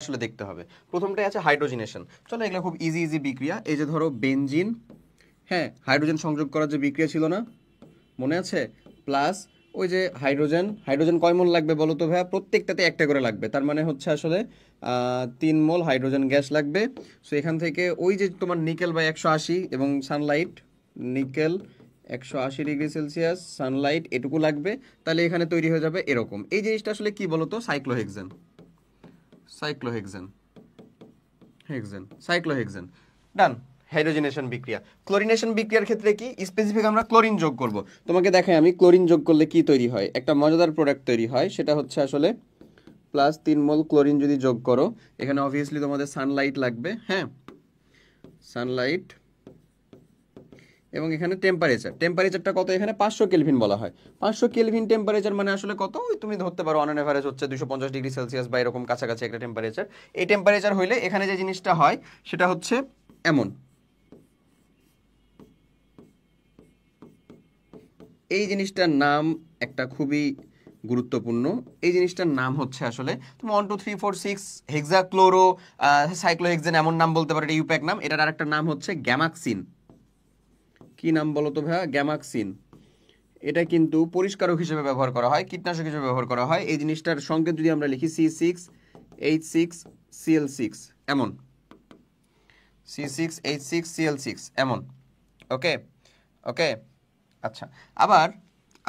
আসলে দেখতে হবে। প্রথমটাই আছে হাইড্রোজেনেশন। চলো এগুলো খুব ইজি বিক্রিয়া। এই যে ধরো বেনজিন, হ্যাঁ হাইড্রোজেন সংযোগ করার যে বিক্রিয়া ছিল না, মনে আছে? প্লাস ওই যে হাইড্রোজেন কয় মোল লাগবে বলো তো ভাইয়া? প্রত্যেকটাতে একটা করে লাগবে, তার মানে হচ্ছে আসলে 3 মোল হাইড্রোজেন গ্যাস লাগবে। সো এখান থেকে ওই যে তোমার নিকেল বাই 180 এবং Sunlight, nickel 180 degree Celsius, Sunlight এটুকু লাগবে। তাহলে এখানে তৈরি হয়ে যাবে এরকম। এই জিনিসটা আসলে কি বলতো? Cyclohexane, cyclohexane, cyclohexane. ডান। হাইড্রোজেনেশন বিক্রিয়া। ক্লোরিনেশন বিক্রিয়ার ক্ষেত্রে কি স্পেসিফিক আমরা ক্লোরিন যোগ করব। তোমাকে দেখাই আমি ক্লোরিন যোগ করলে কি তৈরি হয়। একটা মজাদার প্রোডাক্ট তৈরি হয়, সেটা হচ্ছে আসলে প্লাস 3 মোল ক্লোরিন যদি যোগ করো, এখানে অবভিয়াসলি তোমাদের সানলাইট লাগবে, হ্যাঁ সানলাইট, এবং এখানে টেম্পারেচারটা কত? এখানে 500 কেলভিন বলা হয়। 500 কেলভিন টেম্পারেচার মানে আসলে কত? ওই তুমি ধরতে পারো অন এভারেজ হচ্ছে 250 ডিগ্রি সেলসিয়াস বা এরকম কাছাকাছি একটা টেম্পারেচার। এই টেম্পারেচার হইলে এখানে যে জিনিসটা হয় সেটা হচ্ছে এমন। এই জিনিসটার নাম একটা খুবই গুরুত্বপূর্ণ। এই জিনিসটার নাম হচ্ছে আসলে তুমি 1 2 3 4 6 হেক্সাক্লোরো সাইক্লোহেক্সেন এমন নাম বলতে পারো, এটা ইউপ্যাক নাম। এটার আরেকটা নাম হচ্ছে গ্যামাক্সিন। কি নাম বলো তো ভাইয়া? গ্যামাক্সিন। এটা কিন্তু পরিষ্কারক হিসেবে ব্যবহার করা হয়, কীটনাশক হিসেবে ব্যবহার করা হয়। এই জিনিসটার সংকেত যদি আমরা লিখি C6H6Cl6 এমন, C6H6Cl6 এমন। ওকে ওকে আচ্ছা। আবার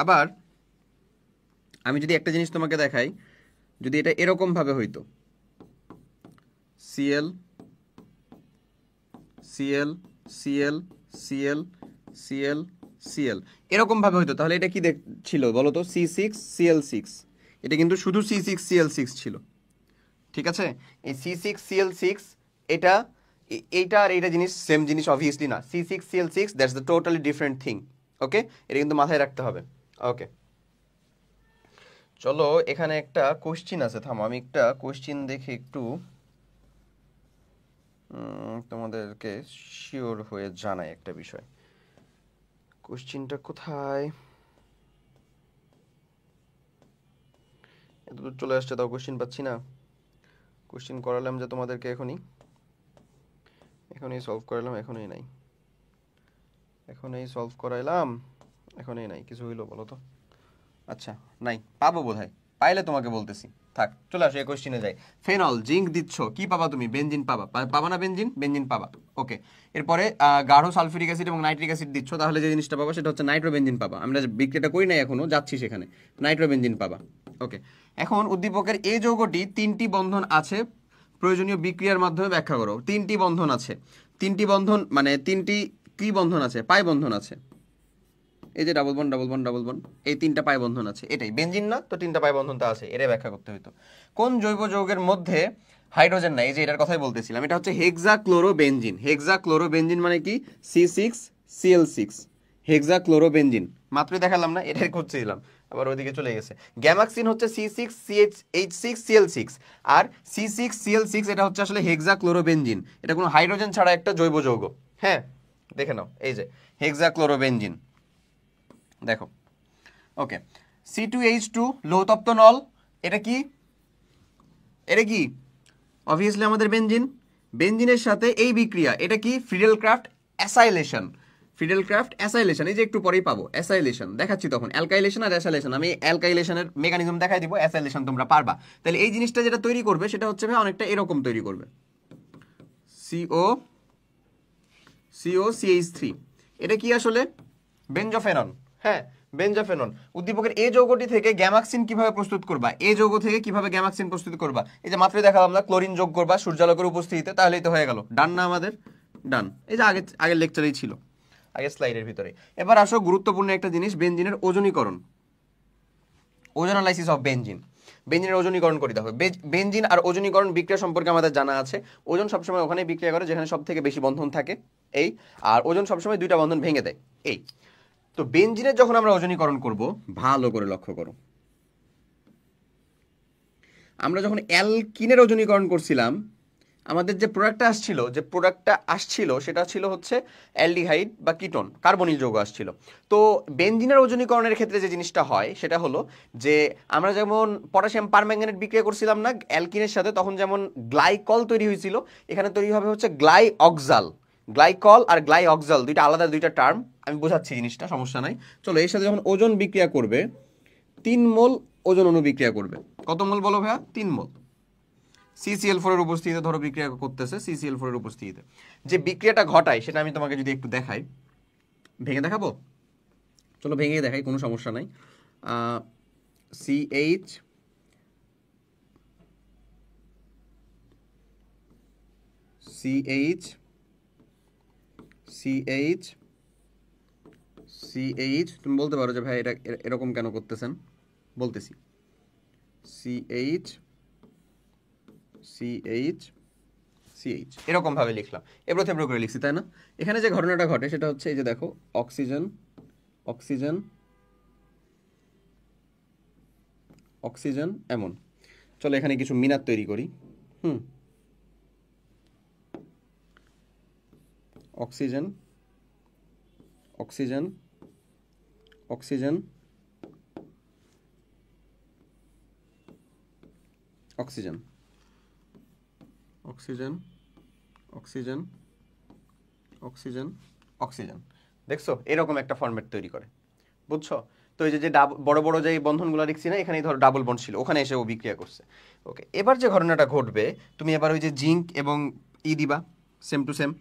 আবার আমি যদি একটা জিনিস তোমাকে দেখাই, যদি এটা এরকম ভাবে হইতো Cl Cl Cl Cl Cl Cl এরকম ভাবে হইতো, তাহলে এটা কি ছিল বলো তো? C6Cl6। এটা কিন্তু শুধু C6Cl6 ছিল, ঠিক আছে? এই C6Cl6 এটা এইটা আর এইটা জিনিস সেম জিনিস অবভিয়াসলি না। C6Cl6 that's the totally different thing. Okay, এটা কিন্তু মাথায় রাখতে হবে। ওকে চলো এখানে একটা কোশ্চিন আছে, থামো আমি একটা কোশ্চিন দেখে একটু তোমাদেরকে শিওর হয়ে জানাই একটা বিষয়। কোশ্চিনটা কোথায়? এত দূর চলে আসছে তাও কোশ্চিন পাচ্ছি না। কোশ্চিন করালাম যে তোমাদেরকে এখনই সলভ করালাম, এখনই নাই, এখনই সলভ করাইলাম, এখনই নাই। কিছু হইলো বলো তো? আচ্ছা নাই, পাবো বোধহয়, পাইলে তোমাকে বলতেছি। থাক, চলে আসো এই কোশ্চিনে যাই। ফেনল জিঙ্ক দিচ্ছ, কি পাবা তুমি? বেনজিন পাবা, পাবা না? বেনজিন পাবা। ওকে, এরপরে গাঢ় সালফিউরিক অ্যাসিড এবং নাইট্রিক অ্যাসিড দিচ্ছ, তাহলে যে জিনিসটা পাবা সেটা হচ্ছে নাইট্রোবেনজিন পাবা। আমরা বিক্রিয়াটা করি নাই এখনো, যাচ্ছি সেখানে। নাইট্রোবেনজিন পাবা। ওকে, এখন উদ্দীপকের এই যৌগটি 3টি বন্ধন আছে, প্রয়োজনীয় বিক্রিয়ার মাধ্যমে ব্যাখ্যা করো। 3টি বন্ধন আছে, 3টি বন্ধন মানে 3টি কি বন্ধন আছে? পাই বন্ধন আছে। এই যে double bond double bond double bond, এই 3টা পাই বন্ধন আছে। এটাই বেনজিন না তো? 3টা পাই বন্ধন তো আছে, এটাই ব্যাখ্যা করতে হইতো। কোন জৈব যৌগের মধ্যে হাইড্রোজেন নাই? এই যে এটার কথাই বলতেছিলাম, এটা হচ্ছে হেক্সাক্লোরোবেনজিন। হেক্সাক্লোরোবেনজিন মানে কি? C6Cl6, হেক্সাক্লোরোবেনজিন। মাত্রই দেখালাম না, এটাই খুঁজছিলাম, আবার ওইদিকে চলে গেছে। গ্যামাক্সিন হচ্ছে C6H6Cl6, আর C6Cl6 এটা হচ্ছে আসলে হেক্সাক্লোরোবেনজিন। এটা কোনো হাইড্রোজেন ছাড়া একটা জৈব যৌগ। হ্যাঁ দেখে নাও, এই যে হেক্সাক্লোরোবেনজিন, দেখো। ওকে, C2H2 লৌহতপ্ত নল, এটা কি? এটা কি? অবভিয়াসলি আমাদের বেনজিন। বেনজিনের সাথে এই বিক্রিয়া, এটা কি? ফ্রিডেলক্রাফট অ্যাসাইলেশন। ফ্রিডেলক্রাফট অ্যাসাইলেশন, এই যে একটু পরেই পাবো অ্যাসাইলেশন, দেখাচ্ছি তখন। অ্যালকাইলেশন আর অ্যাসাইলেশন, আমি অ্যালকাইলেশনের মেকানিজম দেখাই দিব, অ্যাসাইলেশন তোমরা পারবা। তাহলে এই জিনিসটা যেটা তৈরি করবে সেটা হচ্ছে অনেকটা এরকম তৈরি করবে, COCH3। এটা কি আসলে? বেনজোফেনন। হ্যাঁ বেনজোফেনন। উদ্দীপকের এই যৌগটি থেকে গ্যামাক্সিন কিভাবে প্রস্তুত করবা? এই যৌগ থেকে কিভাবে গ্যামাক্সিন প্রস্তুত করবা? এই যে মাত্রই দেখালাম না, ক্লোরিন যোগ করবা সূর্যালোকের উপস্থিতিতে, তাহলেই তো হয়ে গেল। ডান না আমাদের? ডান। এই যে আগের লেকচারেই ছিল, আগের স্লাইডের ভিতরে। এবার আসো গুরুত্বপূর্ণ একটা জিনিস, বেনজিনের ওজনীকরণ, ওজোনালাইসিস অফ বেনজিন। বেনজিনের ওজনীকরণ করে দেওয়া হবে। বেনজিন আর ওজনীকরণ বিক্রিয়া সম্পর্কে আমাদের জানা আছে। ওজন সবসময় ওখানে বিক্রিয়া করে যেখানে সব থেকে বেশি বন্ধন থাকে, এই। আর ওজন সবসময় 2টা বন্ধন ভেঙে দেয়, এই। তো বেনজিনের যখন আমরা ওজনীকরণ করব, ভালো করে লক্ষ্য করো, আমরা যখন অ্যালকিনের ওজনীকরণ করছিলাম, আমাদের যে প্রোডাক্টটা আসছিল সেটা ছিল হচ্ছে অ্যালডিহাইড বা কিটোন, কার্বনিল যৌগ আসছিল। তো বেনজিনের ওজনীকরণের ক্ষেত্রে যে জিনিসটা হয় সেটা হলো যে আমরা যেমন পটাশিয়াম পারম্যাঙ্গানেট বিক্রিয়া করছিলাম না অ্যালকিনের সাথে, তখন যেমন গ্লাইকল তৈরি হয়েছিল, এখানে তৈরি হবে হচ্ছে গ্লাইঅক্সাল। গ্লাইকল আর গ্লাইঅক্সাল দুইটা আলাদা দুইটা টার্ম, আমি বোঝাচ্ছি জিনিসটা, সমস্যা নাই। চলো, এর সাথে যখন ওজন বিক্রিয়া করবে 3 মোল ওজন অণু বিক্রিয়া করবে। কত মোল বলো ভাইয়া? 3 মোল। CCl4 এর উপস্থিতিতে ধরো বিক্রিয়া করতেছে, CCl4 এর উপস্থিতিতে যে বিক্রিয়াটা ঘটায় সেটা আমি তোমাকে যদি একটু দেখাই, ভেঙে দেখাবো, চলো ভেঙে দেখাই, কোনো সমস্যা নাই। CH CH CH CH তুমি বলতে পারো যে ভাই এটা এরকম কেন করতেছেন, বলতেছি। CH CH CH এরকম ভাবে লিখলাম, এবড়ো থেবড়ো করে লিখছি, তাই না? এখানে যে ঘটনাটা ঘটে সেটা হচ্ছে এই যে দেখো, অক্সিজেন অক্সিজেন অক্সিজেন এমন। চলো এখানে কিছু মিনার তৈরি করি। Oxygen oxygen oxygen oxygen oxygen oxygen oxygen oxygen. দেখছো এরকম একটা ফরম্যাট তৈরি করে, বুঝছো? তো এই যে বড় বড় যে বন্ধনগুলো লিখছি না, এখানে ধরো ডাবল বন্ড ছিল, ওখানে এসে ও বিক্রিয়া করছে। ওকে, এবার যে ঘটনাটা ঘটবে, তুমি এবার ওই যে জিঙ্ক এবং দিবা, সেম টু সেম।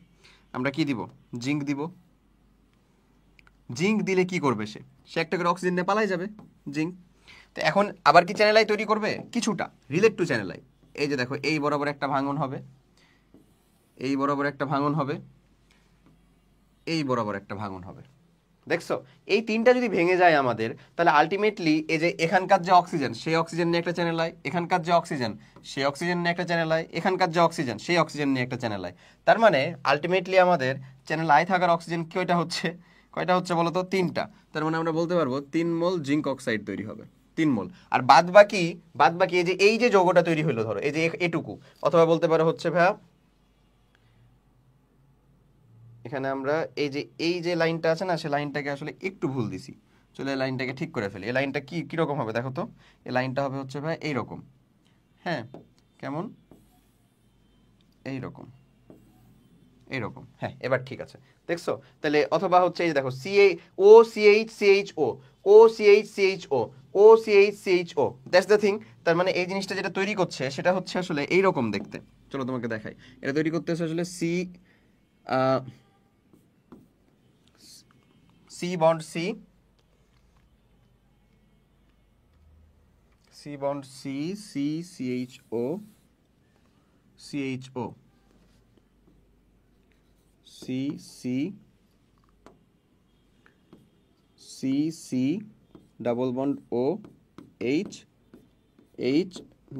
আমরা কি দিব? জিঙ্ক দিব। জিঙ্ক দিলে কি করবে? সে একটা করে অক্সিজেন নিয়ে পালাই যাবে, জিঙ্ক। তো এখন আবার কি চ্যানেল আই তৈরি করবে? কিছুটা রিলেট টু চ্যানেল আই। এই যে দেখো, এই বরাবর একটা ভাঙন হবে, এই বরাবর একটা ভাঙন হবে, এই বরাবর একটা ভাঙন হবে। দেখছো, এই তিনটা যদি ভেঙে যায় আমাদের, তাহলে আলটিমেটলি এই যে এখানকার যে অক্সিজেন, সেই অক্সিজেন নিয়ে একটা চ্যানেল আয়, এখানকার যে অক্সিজেন, সেই অক্সিজেন নিয়ে একটা চ্যানেল আয়, এখানকার যে অক্সিজেন, সেই অক্সিজেন নিয়ে একটা চ্যানেল আয়। তার মানে আলটিমেটলি আমাদের চ্যানেল আই থাকার অক্সিজেন কয়টা হচ্ছে বলো তো? 3টা। তার মানে আমরা বলতে পারবো 3 মোল জিঙ্ক অক্সাইড তৈরি হবে, 3 মোল। আর বাদ বাকি এই যে যৌগটা তৈরি হলো, ধরো এই যে এটুকু, অথবা বলতে পারো হচ্ছে ভাইয়া, এখানে আমরা এই যে লাইনটা আছে না, সেই লাইনটাকে আসলে একটু ভুল দিছি। চলে এই লাইনটাকে ঠিক করে ফেলি। এই লাইনটা কিরকম হবে দেখো তো? এই লাইনটা হবে হচ্ছে ভাই এইরকম। হ্যাঁ, কেমন? এইরকম, এইরকম। হ্যাঁ, এবার ঠিক আছে। দেখছো? তাহলে অথবা হচ্ছে এই যে দেখো, OCH দ্যাটস দ্য থিং। তার মানে এই জিনিসটা যেটা তৈরি করছে সেটা হচ্ছে আসলে এইরকম দেখতে। চলো তোমাকে দেখাই। এটা তৈরি করতে হচ্ছে আসলে C bond C, C bond C, CHO, CHO, C double bond O, H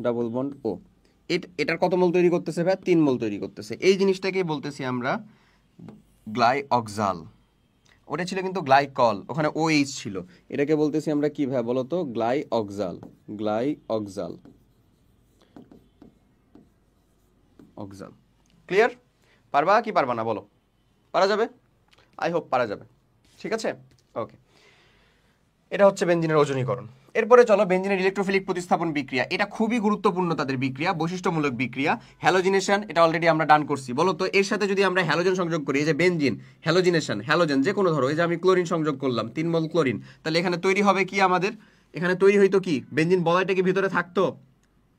double bond O। এটার কত মোল তৈরি করতেছে ভাই? 3 মোল তৈরি করতেছে। এই জিনিসটাকেই বলতেছি আমরা গ্লাইঅক্সাল। ওটা ছিল কিন্তু গ্লাইকল, ওখানে OH ছিল। এটাকে বলতেছি আমরা কি ভাই বলো তো? গ্লাইঅক্সাল। ক্লিয়ার? পারবা কি পারবা না বলো? পারা যাবে? আই হোপ পারা যাবে। ঠিক আছে, ওকে। এটা হচ্ছে বেনজিনের ওজনীকরণ। এরপরে চলো বেনজিনের ইলেকট্রোফিলিক প্রতিস্থাপন বিক্রিয়া। এটা খুবই গুরুত্বপূর্ণ তাদের বিক্রিয়া, বৈশিষ্ট্যমূলক বিক্রিয়া। হ্যালোজিনেশন, এটা অলরেডি আমরা ডান করছি। বলো তো এর সাথে যদি আমরা হ্যালোজেন সংযোগ করি, এই যে বেনজিন, হ্যালোজিনেশন, হ্যালোজেন যে কোনো ধরো, এই যে আমি ক্লোরিন সংযোগ করলাম, 3 মোল ক্লোরিন, তাহলে এখানে তৈরি হবে কি? আমাদের এখানে তৈরি হইতো কি? বেনজিন বলয়টা কি ভিতরে থাকতো?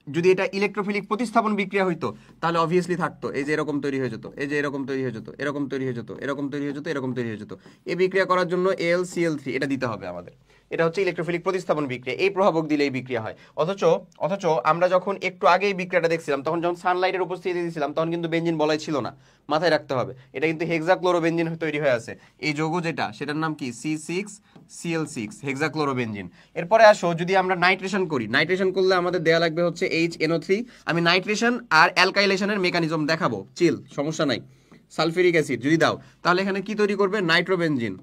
যদি এটা ইলেকট্রোফিলিক প্রতিস্থাপন বিক্রিয়া হইতো তাহলে অবভিয়াসলি থাকতো। এই যে এরকম তৈরি হয়ে যেত, এই যে এরকম তৈরি হয়ে যেত, এরকম তৈরি হয়ে যেত, এরকম তৈরি হয়ে যেত, এরকম তৈরি হয়ে যেত। এই বিক্রিয়া করার জন্য AlCl3 এটা দিতে হবে আমাদের। এটা হচ্ছে ইলেকট্রোফিলিক প্রতিস্থাপন বিক্রিয়া। এই প্রভাবক দিলে এই বিক্রিয়া হয়। অথচ আমরা যখন একটু আগে এই বিক্রিয়াটা দেখছিলাম, তখন যখন সানলাইটের উপস্থিতি দিয়েছিলাম, তখন কিন্তু বেনজিন বলয় ছিল না। মাথায় রাখতে হবে, এটা কিন্তু হেক্সাক্লোরোবেনজিন তৈরি হয়ে আছে। এই যৌগ যেটা, সেটার নাম কি? C6Cl6, হেক্সাক্লোরোবেনজিন। এরপরে আসো, যদি আমরা নাইট্রেশন করি, নাইট্রেশন করলে আমাদের দেয়া লাগবে হচ্ছে HNO3। আমি নাইট্রেশন আর অ্যালকাইলেশনের মেকানিজম দেখাবো, চিল, সমস্যা নাই। সালফিউরিক অ্যাসিড যদি দাও, তাহলে এখানে কি তৈরি করবে? নাইট্রোবেনজিন।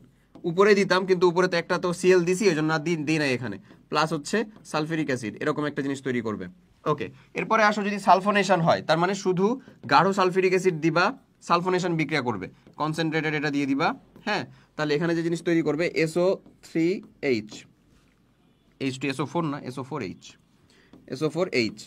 উপরে দিতাম, কিন্তু উপরে তো একটা তো Cl দিছি, ওই জন্য দিই নাই এখানে। প্লাস হচ্ছে সালফিউরিক অ্যাসিড, এরকম একটা জিনিস তৈরি করবে। ওকে, এরপরে আসো যদি সালফোনেশন হয়, তার মানে শুধু গাঢ় সালফিউরিক অ্যাসিড দিবা, সালফোনেশন বিক্রিয়া করবে, কনসেন্ট্রেটেড এটা দিয়ে দিবা। হ্যাঁ, তাহলে এখানে যে জিনিস তৈরি করবে SO3H, H2SO4 না, SO4H, SO4H,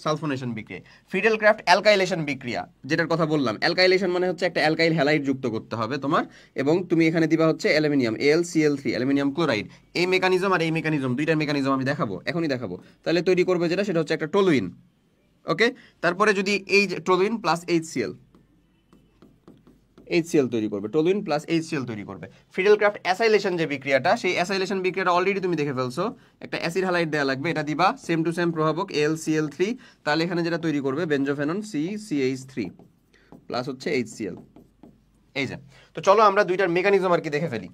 সালফোনেশন বিক্রিয়া। ফিডেলক্রাফট অ্যালকাইলেশন বিক্রিয়া, যেটার কথা বললাম, অ্যালকাইলেশন মানে হচ্ছে একটা অ্যালকাইল হ্যালাইড যুক্ত করতে হবে তোমার, এবং তুমি এখানে দিবা হচ্ছে অ্যালুমিনিয়াম, AlCl3, অ্যালুমিনিয়াম ক্লোরাইড। এই মেকানিজম আর এই মেকানিজম, দুইটার মেকানিজম আমি দেখাবো, এখনই দেখাবো। তাহলে তৈরি করবে যেটা, সেটা হচ্ছে একটা টলুইন। ওকে, তারপরে যদি এই টলুইন প্লাস HCl তৈরি করবে, টলুইন প্লাস HCl তৈরি করবে। ফিডেলক্রাফট অ্যাসাইলেশন যে বিক্রিয়াটা, সেই অ্যাসাইলেশন বিক্রিয়াটা অলরেডি তুমি দেখে ফেলছো, একটা অ্যাসিড হ্যালাইড দেওয়া লাগবে, এটা দিবা, সেম টু সেম প্রভাবক AlCl3, তাহলে এখানে যেটা তৈরি করবে বেনজোফেনন CCH3 প্লাস হচ্ছে HCl। এই যে, তো চলো আমরা দুইটার মেকানিজম আর কি দেখে ফেলি।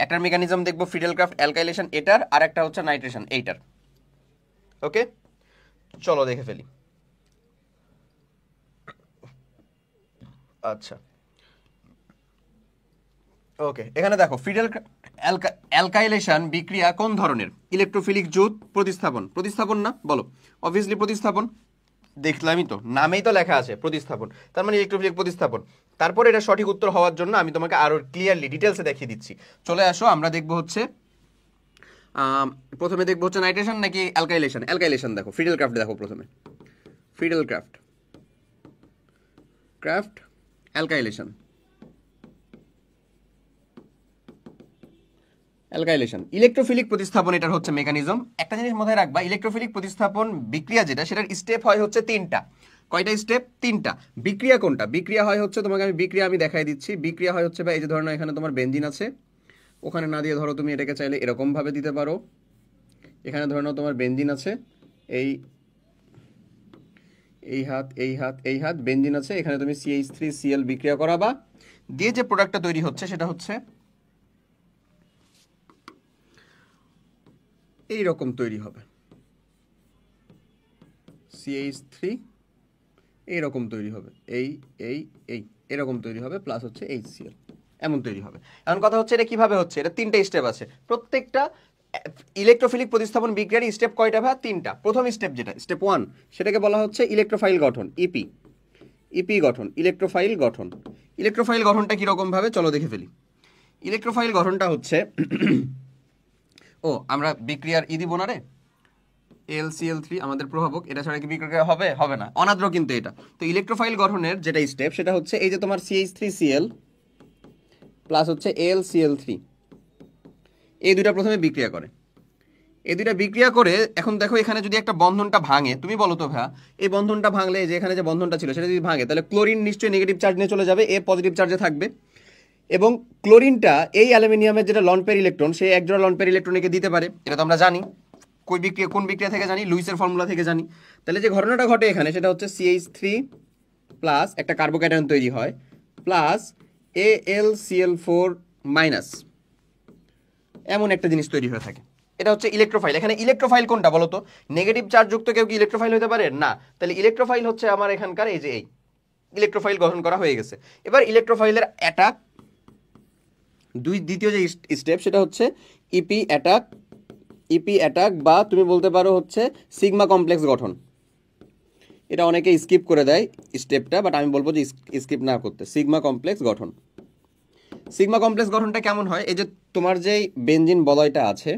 একটার মেকানিজম দেখবো ফিডেলক্রাফট অ্যালকাইলেশন এটার, আর একটা হচ্ছে নাইট্রেশন এইটার। ওকে, চলো দেখে ফেলি। আচ্ছা, ওকে, এখানে দেখো ফিডেল অ্যালকাইলেশন বিক্রিয়া কোন ধরনের? ইলেকট্রোফিলিক জুট প্রতিস্থাপন, প্রতিস্থাপন না বলো? অবভিয়াসলি প্রতিস্থাপন, দেখলামই তো, নামেই তো লেখা আছে প্রতিস্থাপন, তার মানে ইলেকট্রোফিলিক প্রতিস্থাপন। তারপর এটা সঠিক উত্তর হওয়ার জন্য আমি তোমাকে আরো ক্লিয়ারলি ডিটেলসে দেখিয়ে দিচ্ছি। চলে আসো, আমরা দেখবো হচ্ছে প্রথমে দেখবো হচ্ছে নাইট্রেশন নাকি অ্যালকাইলেশন। অ্যালকাইলেশন দেখো, ফিডেলক্রাফট দেখো প্রথমে, ফিডেলক্রাফট অ্যালকাইলেশন, অ্যালকাইলেশন ইলেকট্রোফিলিক প্রতিস্থাপন, এটার হচ্ছে মেকানিজম। একটা জিনিস মাথায় রাখবা, ইলেকট্রোফিলিক প্রতিস্থাপন বিক্রিয়া যেটা, সেটার স্টেপ হয় হচ্ছে তিনটা। কয়টা স্টেপ? তিনটা। বিক্রিয়া কোনটা? বিক্রিয়া হয় হচ্ছে, তোমাকে আমি বিক্রিয়া আমি দেখাই দিচ্ছি। বিক্রিয়া হয় হচ্ছে, বা এই যে ধরো এখানে তোমার বেনজিন আছে, ওখানে না দিয়ে ধরো তুমি এটাকে চাইলে এরকম ভাবে দিতে পারো। এখানে ধরে নাও তোমার বেনজিন আছে, এই হাত বেনজিন আছে, এখানে তুমি CH3Cl বিক্রিয়া করাবা, দিয়ে যে প্রোডাক্টটা তৈরি হচ্ছে সেটা হচ্ছে এইরকম তৈরি হবে, CH3 এইরকম তৈরি হবে, এরকম তৈরি হবে, প্লাস হচ্ছে HCl, এমন তৈরি হবে। এখন কথা হচ্ছে এটা কিভাবে হচ্ছে, এটা তিনটা স্টেপ আছে। প্রত্যেকটা ইলেকট্রোফিলিক প্রতিস্থাপন বিক্রিয়ার স্টেপ কয়টা? ভাই তিনটা। প্রথম স্টেপ যেটা, স্টেপ 1, সেটাকে বলা হচ্ছে ইলেকট্রোফাইল গঠন, ইপি গঠন, ইলেকট্রোফাইল গঠন। ইলেকট্রোফাইল গঠনটা কিরকম ভাবে, চলো দেখে ফেলি। ইলেকট্রোফাইল গঠনটা হচ্ছে আমরা বিক্রিয়ার দিব না রে, AlCl3 আমাদের প্রভাবক, এটা ছাড়া কি বিক্রিয়া হবে? হবে না, অনাদ্র কিন্তু এটা। তো ইলেকট্রোফাইল গঠনের যেটা স্টেপ, সেটা হচ্ছে এই যে তোমার CH3Cl প্লাস হচ্ছে AlCl3, এই দুইটা প্রথমে বিক্রিয়া করে। এই দুইটা বিক্রিয়া করে, এখন দেখো এখানে যদি একটা বন্ধনটা ভাঙে, তুমি বলো তো ভাইয়া, এই বন্ধনটা ভাঙলে, যে এখানে যে বন্ধনটা ছিল সেটা যদি ভাঙে, তাহলে ক্লোরিন নিশ্চয়ই নেগেটিভ চার্জ নিয়ে চলে যাবে, পজিটিভ চার্জে থাকবে। এবং ক্লোরিনটা এই অ্যালুমিনিয়ামের যেটা লন পেয়ার ইলেকট্রন, সেই এক জোড়া লন পেয়ার ইলেকট্রনকে দিতে পারে, এটা তো আমরা জানি। কোন বিক্রিয়া থেকে জানি? লুইসের ফর্মুলা থেকে জানি। তাহলে যে ঘটনাটা ঘটে এখানে, সেটা হচ্ছে CH3 প্লাস একটা কার্বোক্যাটায়ন তৈরি হয়, প্লাস AlCl4 মাইনাস, এমন একটা জিনিস তৈরি হয়ে থাকে। এটা হচ্ছে ইলেকট্রোফাইল। এখানে ইলেকট্রোফাইল কোনটা বলো তো? নেগেটিভ চার্জ যুক্ত কেউ কি ইলেকট্রোফাইল হতে পারে? না। তাহলে ইলেকট্রোফাইল হচ্ছে আমার এখানকার এই যে, এই ইলেকট্রোফাইল গঠন করা হয়ে গেছে। এবার ইলেকট্রোফাইলের অ্যাটাক, দ্বিতীয় যে স্টেপ, সেটা হচ্ছে ইপি অ্যাটাক, বা তুমি বলতে পারো হচ্ছে সিগমা কমপ্লেক্স গঠন। এটা অনেকে স্কিপ করে দেয় স্টেপটা, বাট আমি বলবো যে স্কিপ না করতে। সিগমা কমপ্লেক্স গঠন, সিগমা কমপ্লেক্স গঠনটা কেমন হয়? এই যে তোমার যে বেনজিন বলয়টা আছে,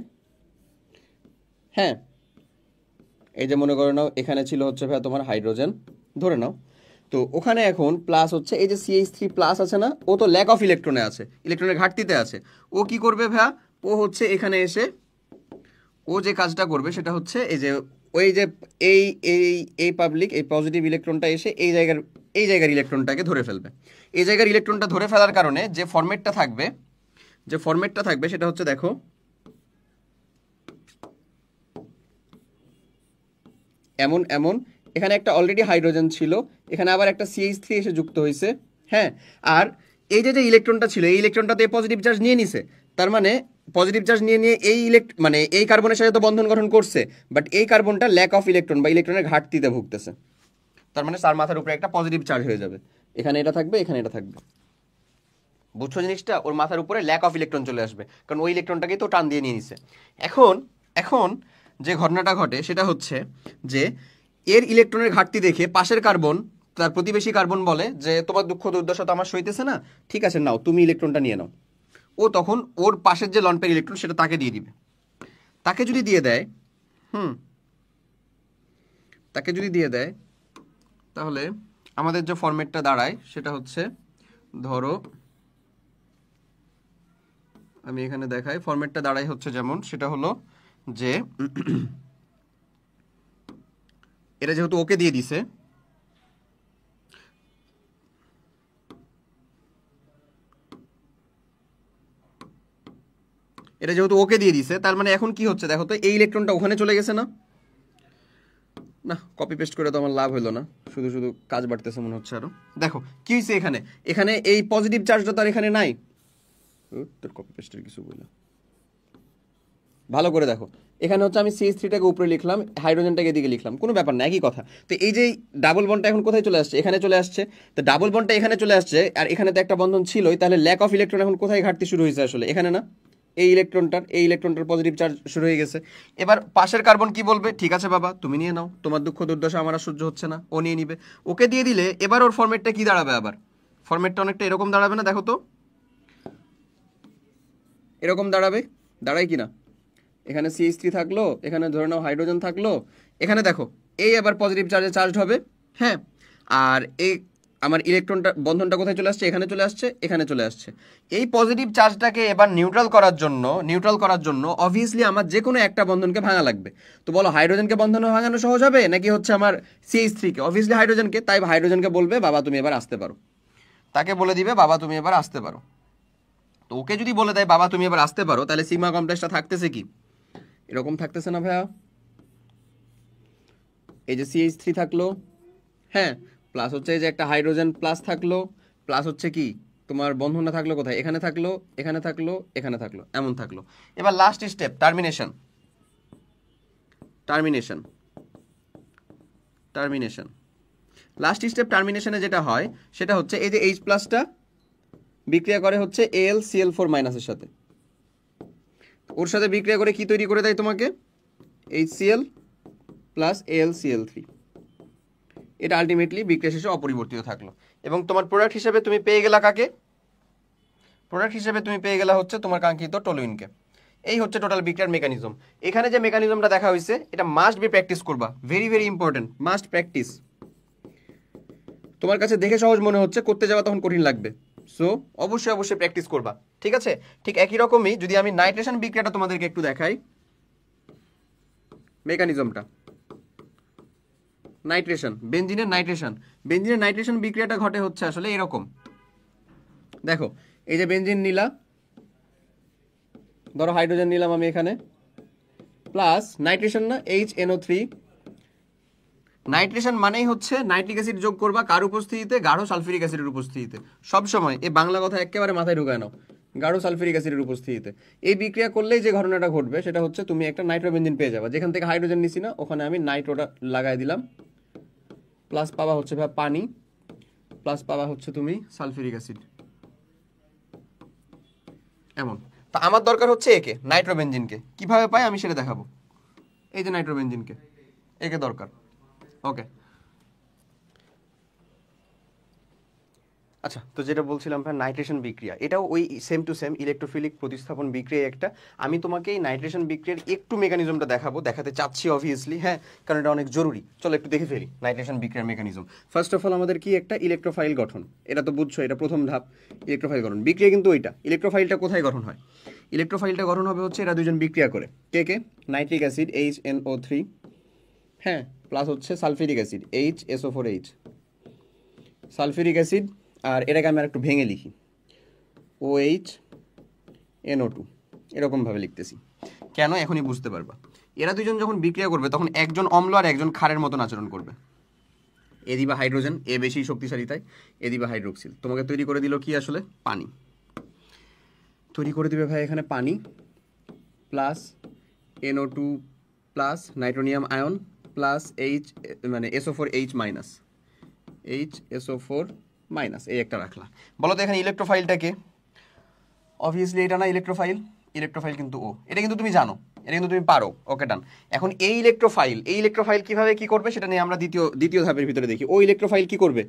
হ্যাঁ, এই যে মনে করে নাও এখানে ছিল হচ্ছে ভাই তোমার হাইড্রোজেন, ধরে নাও, তো ওখানে এখন প্লাস হচ্ছে এই যে CH3 প্লাস আছে না, ও তো ল্যাক অফ ইলেকট্রনে আছে, ইলেকট্রনের ঘাটতিতে আছে। ও কি করবে ভাইয়া? ও হচ্ছে এখানে এসে ও যে কাজটা করবে সেটা হচ্ছে এই যে ওই যে এই পাবলিক, এই পজিটিভ ইলেকট্রনটা এসে এই জায়গার ইলেকট্রনটাকে ধরে ফেলবে। এই জায়গার ইলেকট্রনটা ধরে ফেলার কারণে যে ফরম্যাটটা থাকবে সেটা হচ্ছে, দেখো এমন এখানে একটা অলরেডি হাইড্রোজেন ছিল, এখানে আবার একটা CH3 এসে যুক্ত হয়েছে, হ্যাঁ। আর এই যে ইলেকট্রনটা ছিল, এই ইলেকট্রনটাতে পজিটিভ চার্জ নিয়ে নিছে, তার মানে পজিটিভ চার্জ নিয়ে এই কার্বনের সাথে তো বন্ধন গঠন করছে, বাট এই কার্বনটা ল্যাক অফ ইলেকট্রন বা ইলেকট্রনের ঘাটতিতে ভুগতেছে। তার মানে তার মাথার উপরে একটা পজিটিভ চার্জ হয়ে যাবে, এখানে এটা থাকবে, এখানে এটা থাকবে। বুঝছো জিনিসটা? ওর মাথার উপরে ল্যাক অফ ইলেকট্রন চলে আসবে, কারণ ওই ইলেকট্রনটাকেই তো টান দিয়ে নিয়ে নিছে। এখন যে ঘটনাটা ঘটে সেটা হচ্ছে যে এর ইলেকট্রনের ঘাটতি দেখে পাশের কার্বন তার প্রতিবেশী কার্বন বলে যে তোমার দুঃখ দুর্দশা তো আমার সইতেছে না, ঠিক আছে নাও তুমি ইলেকট্রনটা নিয়ে নাও। ও তখন ওর পাশের যে লন পেয়ার ইলেকট্রন সেটা তাকে দিয়ে দিবে। তাকে যদি দিয়ে দেয় তাকে যদি দিয়ে দেয় তাহলে আমাদের যে ফরম্যাটটা দাঁড়ায় সেটা হচ্ছে, ধরো আমি এখানে দেখাই, ফরম্যাটটা দাঁড়ায় হচ্ছে যেমন, সেটা হলো যে এটা যেহেতু ওকে দিয়ে দিছে, এটা যেহেতু ওকে দিয়ে দিছে তার মানে এখন কি হচ্ছে দেখো তো, এই ইলেকট্রনটা ওখানে চলে গেছে না, না কপি পেস্ট করে তো আমার লাভ হলো না, শুধু শুধু কাজ বাড়তেছে মনে হচ্ছে আরো। দেখো কি হয়েছে এখানে, এখানে এই পজিটিভ চার্জটা তার এখানে নাই, তোর কপি পেস্টের কিছু বললাম, ভালো করে দেখো এখানে হচ্ছে আমি CH3টাকে উপরে লিখলাম, হাইড্রোজেনটাকে এদিকে লিখলাম, কোনো ব্যাপার না, একই কথা। তো এই যে ডাবল বন্ডটা এখন কোথায় চলে আসছে, এখানে চলে আসছে। তো ডাবল বন্ডটা এখানে চলে আসছে আর এখানে তো একটা বন্ধন ছিলই, তাহলে ল্যাক অফ ইলেকট্রন এখন কোথায় ঘাটতি শুরু হয়েছে আসলে, এখানে না, এই ইলেকট্রনটার পজিটিভ চার্জ শুরু হয়ে গেছে। এবার পাশের কার্বন কি বলবে, ঠিক আছে বাবা তুমি নিয়ে নাও, তোমার দুঃখ দুর্দশা আমার আর সহ্য হচ্ছে না, ও নিয়ে নিবে। ওকে দিয়ে দিলে এবার ওর ফরম্যাটটা কি দাঁড়াবে, আবার ফরম্যাটটা অনেকটা এরকম দাঁড়াবে না, দেখো তো এরকম দাঁড়াবে, দাঁড়ায় কি না, এখানে CH3 থাকলো, এখানে ধরে নাও হাইড্রোজেন থাকলো, এখানে দেখো এই আবার পজিটিভ চার্জে চার্জ হবে, হ্যাঁ। আর এই আমার ইলেকট্রনটা বন্ধনটা কোথায় চলে আসছে, এখানে চলে আসছে, এখানে চলে আসছে। এই পজিটিভ চার্জটাকে এবার নিউট্রাল করার জন্য অবভিয়াসলি আমার যে কোনো একটা বন্ধনকে ভাঙা লাগবে। তো বলো হাইড্রোজেনকে বন্ধন ভাঙানো সহজ হবে নাকি হচ্ছে আমার CH3কে, অবভিয়াসলি হাইড্রোজেনকে, তাই হাইড্রোজেনকে বলবে বাবা তুমি এবার আসতে পারো, তাকে বলে দিবে বাবা তুমি এবার আসতে পারো। তো ওকে যদি বলে দেয় বাবা তুমি এবার আসতে পারো, তাহলে সিগমা কমপ্লেক্সটা থাকতেছে কি এরকম থাকতেছে না ভাইয়া, এই যে CH3 থাকলো, হ্যাঁ, প্লাস হচ্ছে এই যে একটা হাইড্রোজেন প্লাস থাকলো, প্লাস হচ্ছে কি তোমার বন্ধনটা থাকলো কোথায়, এখানে থাকলো, এখানে থাকলো, এখানে থাকলো, এমন থাকলো। এবার last step termination, last step টার্মিনেশনে যেটা হয় সেটা হচ্ছে এই যে H প্লাসটা বিক্রিয়া করে হচ্ছে AlCl4 মাইনাসের সাথে, ওর সাথে বিক্রিয়া করে কি তৈরি করে দেয় তোমাকে, HCl প্লাস AlCl3। এটা আলটিমেটলি বিক্রিয়া শেষে অপরিবর্তিত থাকলো এবং তোমার প্রোডাক্ট হিসেবে তুমি পেয়ে গেলা কাকে, হচ্ছে তোমার কাঙ্ক্ষিত টলুইনকে। এই হচ্ছে টোটাল বিক্রিয়ার মেকানিজম। এখানে যে মেকানিজমটা দেখা হয়েছে এটা মাস্ট বি প্র্যাকটিস করবা, very very important, must practice. তোমার কাছে দেখে সহজ মনে হচ্ছে, করতে যাওয়া তখন কঠিন লাগবে, সো অবশ্যই প্র্যাকটিস করবা, ঠিক আছে। ঠিক একই রকমই যদি আমি নাইট্রেশন বিক্রিয়াটা তোমাদেরকে একটু দেখাই, মেকানিজমটা বেনজিনের নাইট্রেশন বিক্রিয়াটা ঘটে হচ্ছে আসলে এরকম। দেখো এই যে বেনজিন নিলা, ধরো হাইড্রোজেন নিলাম আমি এখানে, প্লাস নাইট্রেশন না HNO3, নাইট্রেশন মানেই হচ্ছে নাইট্রিক অ্যাসিড যোগ করবা কার উপস্থিতিতে, গাঢ় সালফিউরিক অ্যাসিডের উপস্থিতিতে। সবসময় এই বাংলা কথা একেবারে মাথায় ঢুকায় নাও, গাঢ় সালফিউরিক অ্যাসিডের উপস্থিতিতে। এই বিক্রিয়া করলেই যে ঘটনাটা ঘটবে সেটা হচ্ছে তুমি একটা নাইট্রোবেনজিন পেয়ে যাবে, যেখান থেকে হাইড্রোজেন নিছি না ওখানে আমি নাইট্রোটা লাগাই দিলাম, প্লাস পাবা হচ্ছে পানি, প্লাস পাবা হচ্ছে তুমি সালফিউরিক অ্যাসিড, এমন। তা আমার দরকার হচ্ছে একে, নাইট্রোবেনজিনকে। কিভাবে পাই আমি সেটা দেখাবো, এই যে নাইট্রোবেনজিনকে, একে দরকার, ওকে। আচ্ছা, তো যেটা বলছিলাম ভাই নাইট্রেশন বিক্রিয়া, এটাও ওই সেম টু সেম ইলেকট্রোফিলিক প্রতিস্থাপন বিক্রিয়া একটা। আমি তোমাকে এই নাইট্রেশন বিক্রিয়ার একটু মেকানিজমটা দেখাতে চাচ্ছি অবভিয়াসলি, হ্যাঁ, কারণ এটা অনেক জরুরি। চলো একটু দেখে ফেলি নাইট্রেশন বিক্রিয়ার মেকানিজম। ফার্স্ট অফ অল আমাদের কি একটা ইলেকট্রোফাইল গঠন, এটা তো বুঝছো, এটা প্রথম ধাপ, ইলেকট্রোফাইল গঠন। বিক্রিয়া কিন্তু ওইটা, ইলেকট্রোফাইলটা কোথায় গঠন হয়, ইলেকট্রোফাইলটা গঠন হবে হচ্ছে এরা দুজন বিক্রিয়া করে, কে নাইট্রিক অ্যাসিড HNO3, হ্যাঁ, প্লাস হচ্ছে sulphuric acid HSO4H, sulphuric acid, আর এটাকে আমি আর একটু ভেঙে লিখি OHNO2, এরকমভাবে লিখতেছি কেন এখনই বুঝতে পারবা। এরা দুজন যখন বিক্রিয়া করবে তখন একজন অম্ল আর একজন ক্ষারের মতন আচরণ করবে। এ দিবা হাইড্রোজেন, এ বেশি শক্তিশালী তাই এ দিবা হাইড্রোক্সিল, তোমাকে তৈরি করে দিল কি আসলে, পানি তৈরি করে দিবে ভাই এখানে, পানি plus NO2 plus নাইট্রোনিয়াম ion plus মানে SO4H মাইনাস, HSO4 মাইনাস, এই একটা রাখলা। বলো তো এখানে ইলেকট্রোফাইলটাকে, অবভিয়াসলি এটা না ইলেকট্রোফাইল, ইলেকট্রোফাইল কিন্তু ও, এটা কিন্তু তুমি জানো, এটা কিন্তু তুমি পারো। ওকে ডান। এখন এই ইলেকট্রোফাইল কিভাবে কি করবে সেটা নিয়ে আমরা দ্বিতীয় ধাপের ভিতরে দেখি। ও ইলেকট্রোফাইল কি করবে,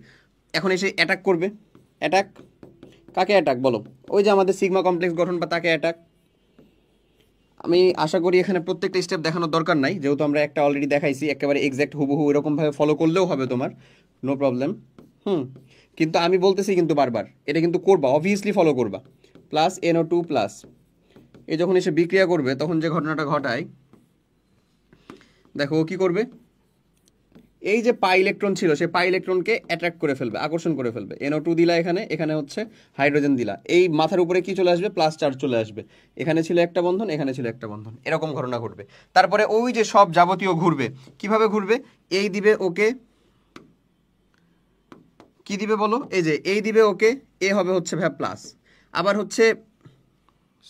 এখন এসে অ্যাটাক করবে। অ্যাটাক কাকে অ্যাটাক বলো? ওই যে আমাদের সিগমা কমপ্লেক্স গঠন বা তাকে অ্যাটাক। আমি আশা করি এখানে প্রত্যেকটা স্টেপ দেখানোর দরকার নাই, যেহেতু আমরা একটা অলরেডি দেখাইছি, একেবারে এক্স্যাক্ট হুবহু এরকমভাবে ফলো করলেও হবে তোমার, নো প্রবলেম। কিন্তু আমি বলতেছি কিন্তু বারবার এটা কিন্তু করবা, অবভিয়াসলি ফলো করবা। প্লাস NO2 প্লাস, এই যখন এসে বিক্রিয়া করবে তখন যে ঘটনাটা ঘটায় দেখো ও কি করবে, এই যে পাই ইলেকট্রন ছিল সেই পাই ইলেকট্রনকে অ্যাট্রাক্ট করে ফেলবে, আকর্ষণ করে ফেলবে। NO2 দিলা, এখানে হচ্ছে হাইড্রোজেন দিলা, এই মাথার উপরে কি চলে আসবে, প্লাস চার্জ চলে আসবে। এখানে ছিল একটা বন্ধন, এখানে ছিল একটা বন্ধন, এরকম ঘটনা ঘটবে। তারপরে ওই যে সব যাবতীয় ঘুরবে, কিভাবে ঘুরবে, এই দিবে ওকে, কি দিবে বলো, এই যে এই দিবে ওকে, এ হবে হচ্ছে ভাই প্লাস, আবার হচ্ছে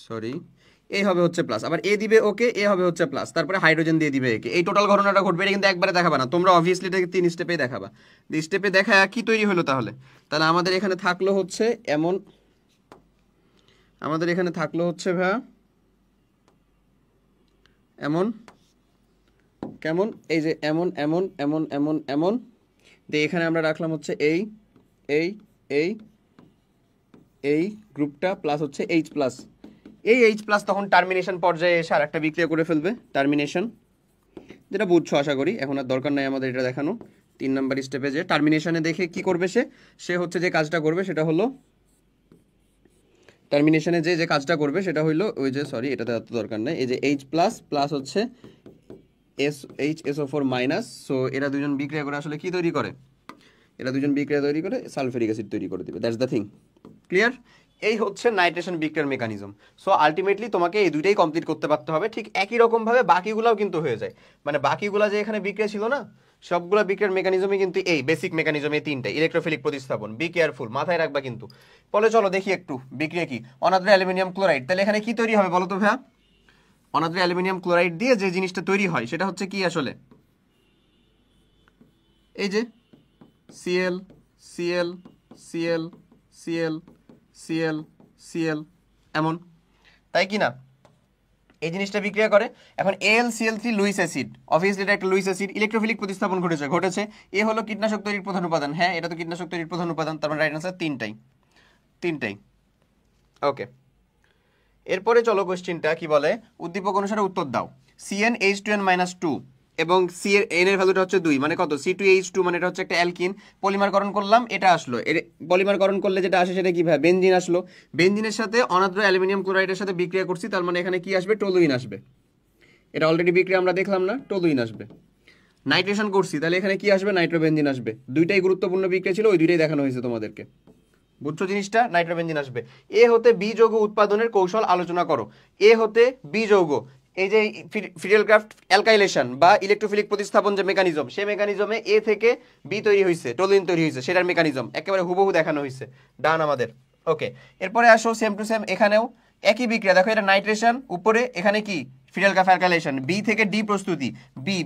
সরি এ হবে হচ্ছে প্লাস, আবার এ দিবে ওকে, এ হবে হচ্ছে প্লাস, তারপরে হাইড্রোজেন দিয়ে দিবে একে। এই টোটাল ঘটনাটা ঘটবে, এটা কিন্তু একবারে দেখাবা না তোমরা, অবভিয়াসলি এটাকে 3 স্টেপেই দেখাবা। স্টেপে দেখা কি তৈরি হলো তাহলে? তাহলে আমাদের এখানে থাকলো হচ্ছে এমন, আমাদের এখানে থাকলো হচ্ছে ভাইয়া এমন, কেমন, এই যে এমন এমন এমন এমন এমন দিয়ে এখানে আমরা রাখলাম হচ্ছে এই এই এই এই গ্রুপটা প্লাস হচ্ছে H প্লাস। এই H প্লাস তখন টার্মিনেশন পর্যায়ে এসে আর একটা বিক্রিয়া করে ফেলবে, টার্মিনেশন, যেটা বুঝছো আশা করি, এখন আর দরকার নাই আমাদের এটা দেখানো। 3 নাম্বার স্টেপে যে টার্মিনেশনে দেখে কি করবে সে হচ্ছে যে কাজটা করবে সেটা হলো, টার্মিনেশনে যে কাজটা করবে সেটা হইলো ওই যে সরি এটাতে এত দরকার নেই, এই যে H প্লাস প্লাস হচ্ছে HSO4 মাইনাস। সো এরা দুজন বিক্রিয়া করে আসলে কি তৈরি করে, এরা দুজন বিক্রিয়া তৈরি করে সালফারিক অ্যাসিড তৈরি করে দিবে। That's the thing, clear? এই হচ্ছে নাইট্রেশন বিক্রিয়ার মেকানিজম। সো আলটিমেটলি তোমাকে এই দুইটাই কমপ্লিট করতে পারতে হবে। ঠিক একই রকমভাবে বাকিগুলাও কিন্তু হয়ে যায়, মানে বাকিগুলা যে এখানে বিক্রিয়া ছিল না, সবগুলা বিক্রিয়ার মেকানিজমই কিন্তু এই বেসিক মেকানিজম, এই তিনটাই, ইলেকট্রোফিলিক প্রতিস্থাপন। বি কেয়ারফুল, মাথায় রাখবা কিন্তু। বলে চলো দেখি একটু বিক্রিয়া কি, অনাদ্র অ্যালুমিনিয়াম ক্লোরাইড। তাহলে এখানে কি তৈরি হবে বলো তো ভাইয়া? অনাদ্র অ্যালুমিনিয়াম ক্লোরাইড দিয়ে যে জিনিসটা তৈরি হয় সেটা হচ্ছে কি আসলে, এই যে Cl Cl Cl Cl Cl Cl এমন, তাই কি না? এই জিনিসটা বিক্রিয়া করে। এখন AlCl3 লুইস অ্যাসিড, অবভিয়াসলি এটা একটা লুইস অ্যাসিড, ইলেকট্রোফিলিক প্রতিস্থাপন ঘটেছে। এ হলো কীটনাশক তৈরির প্রধান উপাদান, হ্যাঁ এটা তো কীটনাশক তৈরির প্রধান উপাদান, তার মানে রাইট আনসার তিনটাই। ওকে, এরপরে চলো কোশ্চেনটা কি বলে, উদ্দীপক অনুসারে উত্তর দাও। CnH2n-2 এবং C এর N এর ভ্যালুটা হচ্ছে 2, মানে কত, C2H2, মানে এটা হচ্ছে একটা অ্যালকিন। পলিমারকরণ করলাম, এটা আসলো, এর পলিমারকরণ করলে যেটা আসে সেটা কি ভাই, বেনজিন আসলো। বেনজিনের সাথে অনাদ্র অ্যালুমিনিয়াম ক্লোরাইডের সাথে বিক্রিয়া করছি, তার মানে এখানে কি আসবে, টলুইন আসবে। এটা অলরেডি বিক্রিয়া আমরা দেখলাম না, টলুইন আসবে। নাইট্রেশন করছি, তাহলে এখানে কি আসবে, নাইট্রোবেনজিন আসবে। দুইটাই গুরুত্বপূর্ণ বিক্রিয়া ছিল, ওই দুইটাই দেখানো হয়েছে তোমাদেরকে, বুঝছো জিনিসটা? নাইট্রোবেনজিন আসবে। এ হতে বি যৌগ উৎপাদনের কৌশল আলোচনা করো। এ হতে বি যৌগ, এই যে ফিডেলক্রাফট অ্যালকাইলেশন বা ইলেকট্রোফিলিক প্রতিস্থাপন যে মেকানিজম, সেই মেকানিজমে এ থেকে বি তৈরি হয়েছে, টলুইন তৈরি হয়েছে, সেটার মেকানিজম একেবারে হুবহু দেখানো হয়েছে, ডান আমাদের। ওকে, এরপরে আসো সেম টু সেম, এখানেও একই বিক্রিয়া, দেখো এটা নাইট্রেশন উপরে, এখানে কি ফিডেলক্রাফট অ্যালকাইলেশন, বি থেকে ডি প্রস্তুতি,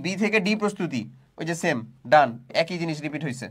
বি থেকে ডি প্রস্তুতি, ওই যে সেম, ডান, একই জিনিস রিপিট হয়েছে।